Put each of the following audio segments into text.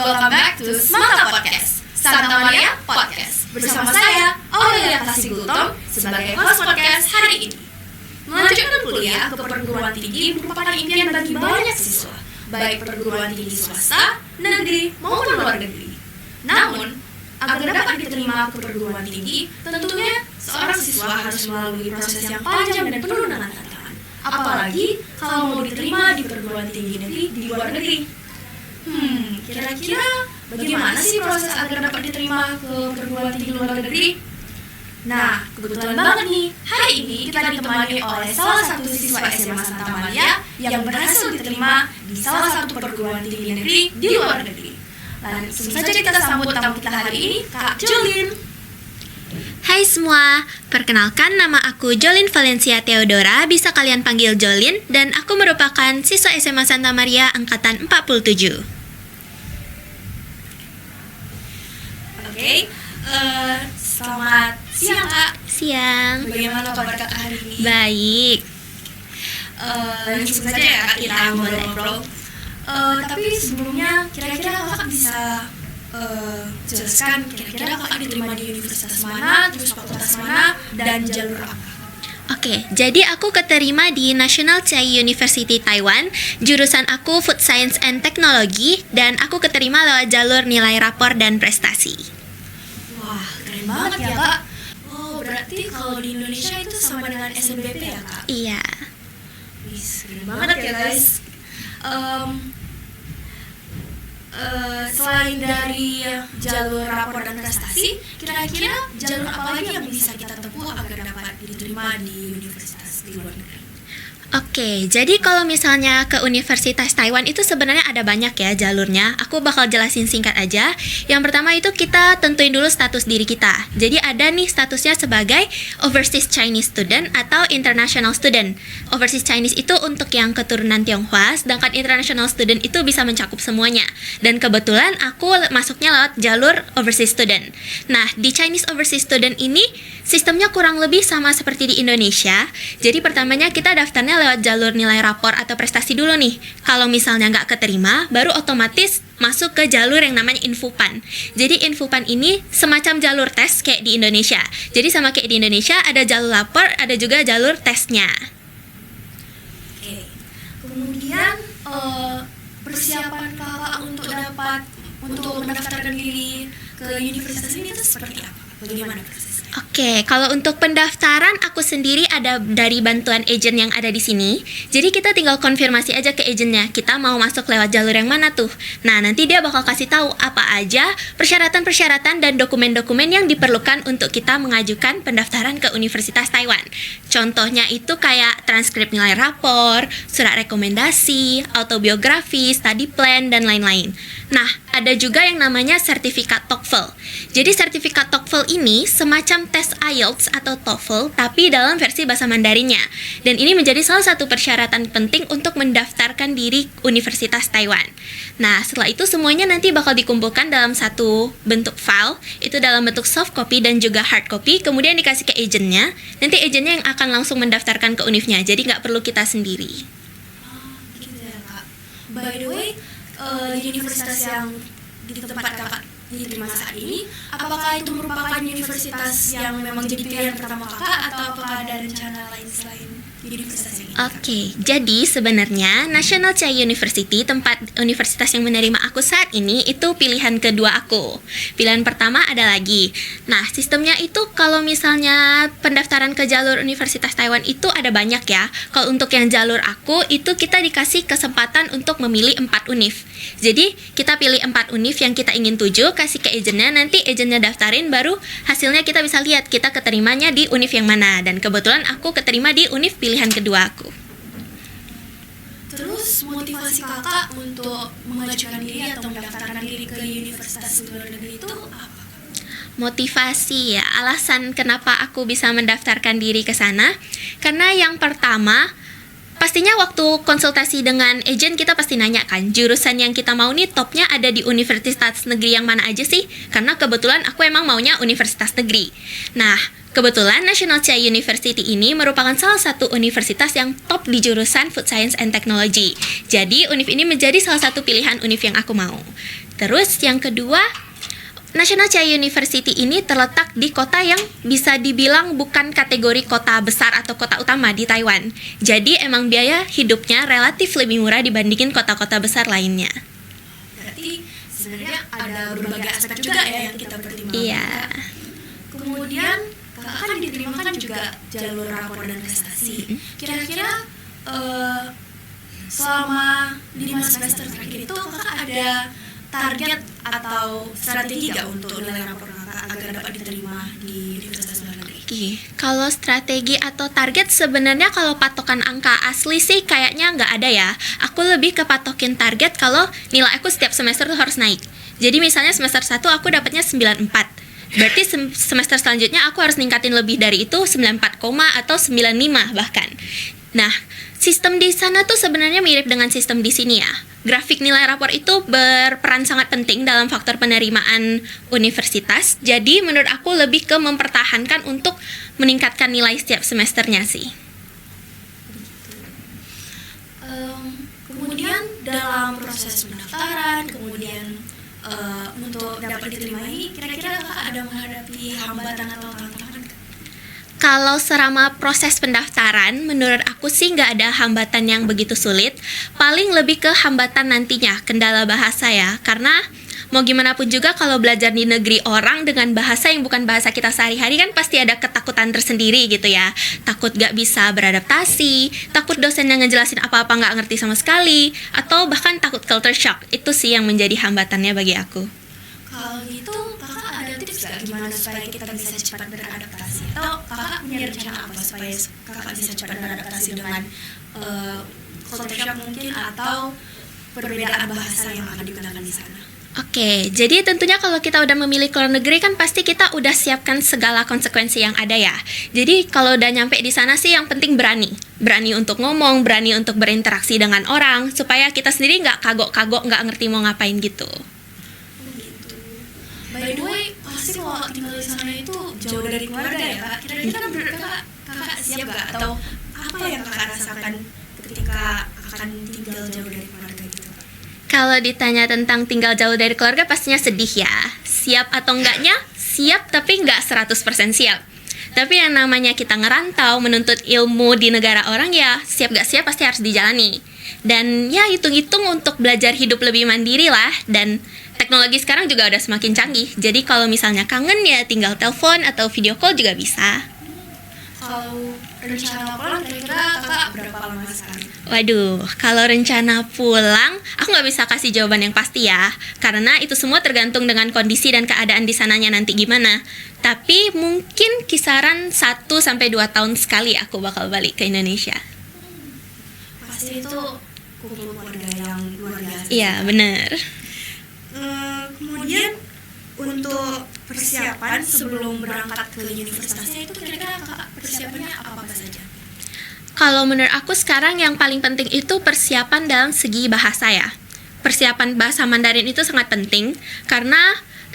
welcome back to Semata Podcast, Santa Maria Podcast. Bersama saya, Aurelia Kasigutom, sebagai host podcast hari ini. Melanjutkan kuliah ke perguruan tinggi merupakan impian bagi banyak siswa, baik perguruan tinggi swasta, negeri, maupun luar negeri. Namun, agar dapat diterima ke perguruan tinggi, tentunya seorang siswa harus melalui proses yang panjang dan penuh dengan tantangan. Apalagi kalau mau diterima di perguruan tinggi negeri di luar negeri. Kira-kira bagaimana sih proses agar dapat diterima ke perguruan tinggi luar negeri? Nah, kebetulan banget nih, hari ini kita ditemani oleh salah satu siswa SMA Santa Maria yang berhasil diterima di salah satu perguruan tinggi negeri di luar negeri. Langsung saja kita sambut tamu kita hari ini, Kak Jolin. Hai semua, perkenalkan nama aku Jolin Valencia Theodora, bisa kalian panggil Jolin, dan aku merupakan siswa SMA Santa Maria angkatan 47. Oke, selamat siang Kak. Siang. Bagaimana kabar Kak hari ini? Baik. Langsung saja ya Kak, kita ngobrol. Tapi sebelumnya kira-kira Kakak bisa jelaskan kira-kira Kakak diterima di universitas mana, terus fakultas mana, dan jalur apa? Oke, jadi aku keterima di National Chai University Taiwan, jurusan aku Food Science and Technology, dan aku keterima lewat jalur nilai rapor dan prestasi. Wah, keren banget ya Kak. Oh, berarti kalau di Indonesia itu sama dengan SNBP ya Kak? Iya. Wis, keren banget ya guys. Selain dari jalur rapor dan prestasi, kira-kira jalur apa lagi yang bisa kita tempuh agar dapat diterima di universitas di luar negeri? Oke, jadi kalau misalnya ke Universitas Taiwan itu sebenarnya ada banyak ya jalurnya. Aku bakal jelasin singkat aja. Yang pertama itu kita tentuin dulu status diri kita. Jadi ada nih statusnya sebagai Overseas Chinese Student atau International Student. Overseas Chinese itu untuk yang keturunan Tionghoa, sedangkan International Student itu bisa mencakup semuanya. Dan kebetulan aku masuknya lewat jalur Overseas Student. Nah, di Chinese Overseas Student ini sistemnya kurang lebih sama seperti di Indonesia. Jadi pertamanya kita daftarnya lewat jalur nilai rapor atau prestasi dulu nih. Kalau misalnya nggak keterima, baru otomatis masuk ke jalur yang namanya Infopan. Jadi Infopan ini semacam jalur tes kayak di Indonesia. Jadi sama kayak di Indonesia, ada jalur lapor, ada juga jalur tesnya. Oke. Kemudian persiapan Kakak untuk mendaftarkan diri ke universitas ini itu seperti apa? Bagaimana prosesnya? Oke, kalau untuk pendaftaran aku sendiri ada dari bantuan agent yang ada di sini. Jadi kita tinggal konfirmasi aja ke agentnya, kita mau masuk lewat jalur yang mana tuh. Nah, nanti dia bakal kasih tahu apa aja persyaratan-persyaratan dan dokumen-dokumen yang diperlukan untuk kita mengajukan pendaftaran ke Universitas Taiwan. Contohnya itu kayak transkrip nilai rapor, surat rekomendasi, autobiografi, study plan, dan lain-lain. Nah, ada juga yang namanya sertifikat TOEFL. Jadi sertifikat TOEFL ini semacam tes IELTS atau TOEFL, tapi dalam versi bahasa Mandarinnya. Dan ini menjadi salah satu persyaratan penting untuk mendaftarkan diri Universitas Taiwan. Nah, setelah itu semuanya nanti bakal dikumpulkan dalam satu bentuk file, itu dalam bentuk soft copy dan juga hard copy, kemudian dikasih ke agentnya. Nanti agentnya yang akan langsung mendaftarkan ke univnya, jadi nggak perlu kita sendiri. Oh, gitu ya Kak. By the way, di universitas yang di tempat Kakak diterima saat ini, apakah itu merupakan universitas yang memang jadi pilihan pertama Kakak atau apakah ada rencana lain selain universitas ini? Oke, jadi sebenarnya National Chai University, tempat universitas yang menerima aku saat ini, itu pilihan kedua aku. Pilihan pertama ada lagi. Nah, sistemnya itu kalau misalnya pendaftaran ke jalur Universitas Taiwan itu ada banyak ya. Kalau untuk yang jalur aku, itu kita dikasih kesempatan untuk memilih 4 univ. Jadi, kita pilih 4 univ yang kita ingin tuju, kasih ke agentnya, nanti agentnya daftarin, baru hasilnya kita bisa lihat kita keterimanya di univ yang mana. Dan kebetulan aku keterima di univ pilihan kedua aku. Terus motivasi Kakak untuk mengajukan diri atau mendaftarkan diri ke universitas luar negeri itu apa? Motivasi ya, alasan kenapa aku bisa mendaftarkan diri ke sana. Karena yang pertama, pastinya waktu konsultasi dengan agent kita pasti nanya kan, jurusan yang kita mau nih topnya ada di universitas negeri yang mana aja sih? Karena kebetulan aku emang maunya universitas negeri. Nah, kebetulan National Chai University ini merupakan salah satu universitas yang top di jurusan Food Science and Technology. Jadi, univ ini menjadi salah satu pilihan univ yang aku mau. Terus yang kedua, National Chai University ini terletak di kota yang bisa dibilang bukan kategori kota besar atau kota utama di Taiwan. Jadi emang biaya hidupnya relatif lebih murah dibandingin kota-kota besar lainnya. Berarti sebenarnya ada berbagai aspek juga ya yang kita pertimbangkan. Iya. Kemudian kakak kan diterima kan juga jalur rapor dan prestasi. Kira-kira selama 5 semester terakhir itu kakak ada target atau strategi nggak untuk nilai rapor kakak agar dapat diterima di Universitas Luar Negeri? Oke, kalau strategi atau target sebenarnya kalau patokan angka asli sih kayaknya nggak ada ya. Aku lebih ke patokin target kalau nilai aku setiap semester tuh harus naik. Jadi misalnya semester 1 aku dapatnya 94. Berarti semester selanjutnya aku harus ningkatin lebih dari itu 94, atau 95 bahkan. Nah, sistem di sana tuh sebenarnya mirip dengan sistem di sini ya. Grafik nilai rapor itu berperan sangat penting dalam faktor penerimaan universitas. Jadi menurut aku lebih ke mempertahankan untuk meningkatkan nilai setiap semesternya sih. Kemudian dalam proses pendaftaran, kemudian untuk dapat diterima ini, kira-kira kakak ada menghadapi hambatan atau tantangan? Kalau selama proses pendaftaran, menurut aku sih nggak ada hambatan yang begitu sulit. Paling lebih ke hambatan nantinya, kendala bahasa ya. Karena mau gimana pun juga kalau belajar di negeri orang dengan bahasa yang bukan bahasa kita sehari-hari kan pasti ada ketakutan tersendiri gitu ya. Takut nggak bisa beradaptasi, takut dosen yang ngejelasin apa-apa nggak ngerti sama sekali, atau bahkan takut culture shock. Itu sih yang menjadi hambatannya bagi aku. Kalau gitu, kakak ada tips gak gimana supaya kita bisa cepat beradaptasi? Atau kakak punya rencana apa supaya kakak bisa cepat beradaptasi dengan culture shock mungkin atau perbedaan bahasa yang akan digunakan di sana? Oke, jadi tentunya kalau kita udah memilih ke luar negeri kan pasti kita udah siapkan segala konsekuensi yang ada ya. Jadi kalau udah nyampe di sana sih yang penting berani. Berani untuk ngomong, berani untuk berinteraksi dengan orang, supaya kita sendiri nggak kagok-kagok, nggak ngerti mau ngapain gitu. By the way, pasti kalau tinggal di sana itu jauh dari keluarga ya kak. Kira-kira menurut kakak siap gak? Atau apa yang kakak rasakan ketika akan tinggal jauh dari keluarga gitu? Kalau ditanya tentang tinggal jauh dari keluarga pastinya sedih ya. Siap atau enggaknya? Siap tapi nggak 100% siap. Tapi yang namanya kita ngerantau, menuntut ilmu di negara orang ya siap gak siap pasti harus dijalani. Dan ya hitung-hitung untuk belajar hidup lebih mandiri lah. Dan teknologi sekarang juga udah semakin canggih. Jadi kalau misalnya kangen ya tinggal telepon atau video call juga bisa. Kalau rencana pulang kira-kira kakak berapa lama sekarang? Waduh, kalau rencana pulang, aku nggak bisa kasih jawaban yang pasti ya. Karena itu semua tergantung dengan kondisi dan keadaan di sananya nanti gimana. Tapi mungkin kisaran 1-2 tahun sekali aku bakal balik ke Indonesia. Pasti itu kumpul keluarga yang luar biasa. Iya, bener. Kemudian untuk persiapan sebelum berangkat ke universitasnya itu kira-kira kakak persiapannya apa saja? Kalau menurut aku sekarang yang paling penting itu persiapan dalam segi bahasa ya. Persiapan bahasa Mandarin itu sangat penting karena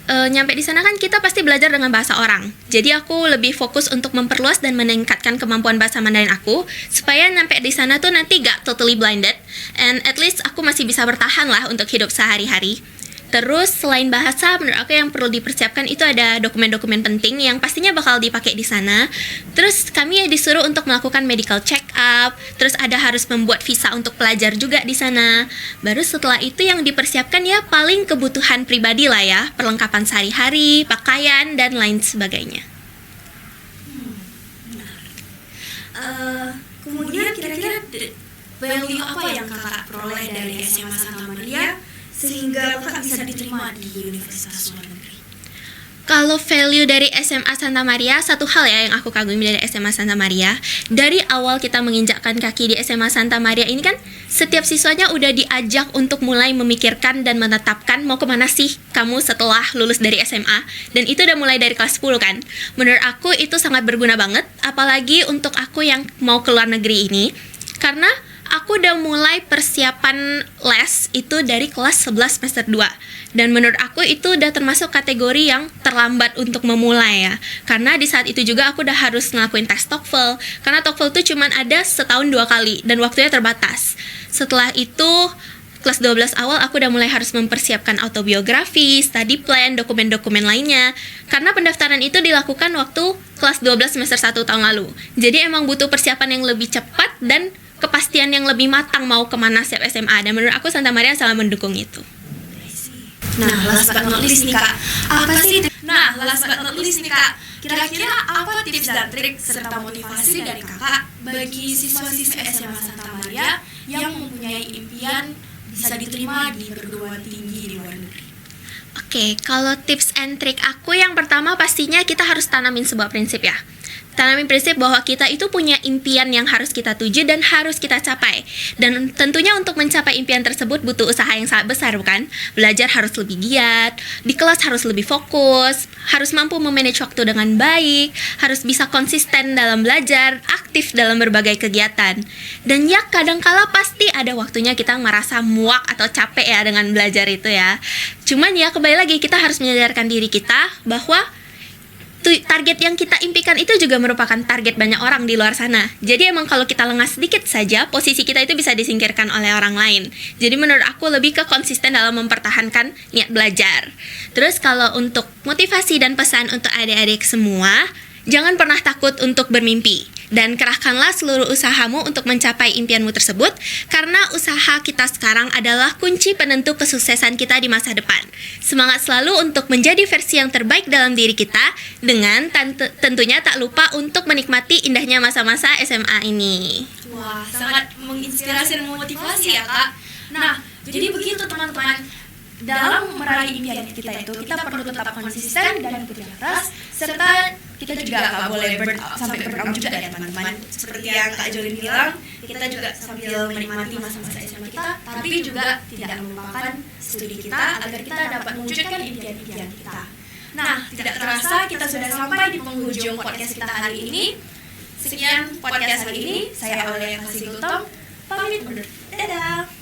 nyampe di sana kan kita pasti belajar dengan bahasa orang. Jadi aku lebih fokus untuk memperluas dan meningkatkan kemampuan bahasa Mandarin aku supaya nyampe di sana tuh nanti gak totally blinded and at least aku masih bisa bertahan lah untuk hidup sehari-hari. Terus selain bahasa, menurut aku yang perlu dipersiapkan itu ada dokumen-dokumen penting yang pastinya bakal dipakai di sana. Terus kami disuruh untuk melakukan medical check up. Terus ada harus membuat visa untuk pelajar juga di sana. Baru setelah itu yang dipersiapkan ya paling kebutuhan pribadi lah ya, perlengkapan sehari-hari, pakaian dan lain sebagainya. Kemudian kira-kira value apa yang kakak peroleh dari SMA Santa Maria sehingga kakak bisa diterima di Universitas Luar Negeri? Kalau value dari SMA Santa Maria, satu hal ya yang aku kagumi dari SMA Santa Maria, dari awal kita menginjakkan kaki di SMA Santa Maria ini kan setiap siswanya udah diajak untuk mulai memikirkan dan menetapkan mau kemana sih kamu setelah lulus dari SMA. Dan itu udah mulai dari kelas 10 kan. Menurut aku itu sangat berguna banget, apalagi untuk aku yang mau ke luar negeri ini. Karena Aku udah mulai persiapan les itu dari kelas 11 semester 2. Dan menurut aku itu udah termasuk kategori yang terlambat untuk memulai ya. Karena di saat itu juga aku udah harus ngelakuin tes TOEFL. Karena TOEFL tuh cuman ada setahun 2 kali dan waktunya terbatas. Setelah itu kelas 12 awal aku udah mulai harus mempersiapkan autobiografi, study plan, dokumen-dokumen lainnya. Karena pendaftaran itu dilakukan waktu kelas 12 semester 1 tahun lalu. Jadi emang butuh persiapan yang lebih cepat dan kepastian yang lebih matang mau kemana setiap SMA. Dan menurut aku Santa Maria sangat mendukung itu. Nah, last but not least nih Kak, kira-kira apa tips dan trik serta motivasi dari Kakak bagi siswa-siswi SMA Santa Maria yang mempunyai impian bisa diterima di perguruan tinggi di luar negeri? Oke, kalau tips and trik aku yang pertama pastinya kita harus tanamin sebuah prinsip ya. Tanamin prinsip bahwa kita itu punya impian yang harus kita tuju dan harus kita capai. Dan tentunya untuk mencapai impian tersebut butuh usaha yang sangat besar, bukan? Belajar harus lebih giat, di kelas harus lebih fokus, harus mampu memanage waktu dengan baik, harus bisa konsisten dalam belajar, aktif dalam berbagai kegiatan. Dan ya kadangkala pasti ada waktunya kita merasa muak atau capek ya dengan belajar itu ya. Cuman ya kembali lagi kita harus menyadarkan diri kita bahwa target yang kita impikan itu juga merupakan target banyak orang di luar sana. Jadi emang kalau kita lengah sedikit saja, posisi kita itu bisa disingkirkan oleh orang lain. Jadi menurut aku lebih ke konsisten dalam mempertahankan niat belajar. Terus kalau untuk motivasi dan pesan untuk adik-adik semua, jangan pernah takut untuk bermimpi. Dan kerahkanlah seluruh usahamu untuk mencapai impianmu tersebut, karena usaha kita sekarang adalah kunci penentu kesuksesan kita di masa depan. Semangat selalu untuk menjadi versi yang terbaik dalam diri kita, dengan tentunya tak lupa untuk menikmati indahnya masa-masa SMA ini. Wah, sangat menginspirasi dan memotivasi ya Kak. Nah, jadi begitu teman-teman. Dalam meraih impian kita itu, kita perlu tetap konsisten dan kerja keras, serta kita juga nggak boleh burn out, sampai burn out juga ya teman-teman. Seperti yang Kak Jolin bilang, kita juga sambil menikmati masa-masa SMA kita, tapi juga tidak melupakan studi kita agar kita dapat mewujudkan impian-impian kita. Nah, tidak terasa kita sudah sampai di penghujung podcast kita hari ini. Sekian podcast hari ini, saya Aulia Kasih Gultom, pamit undur. Dadah!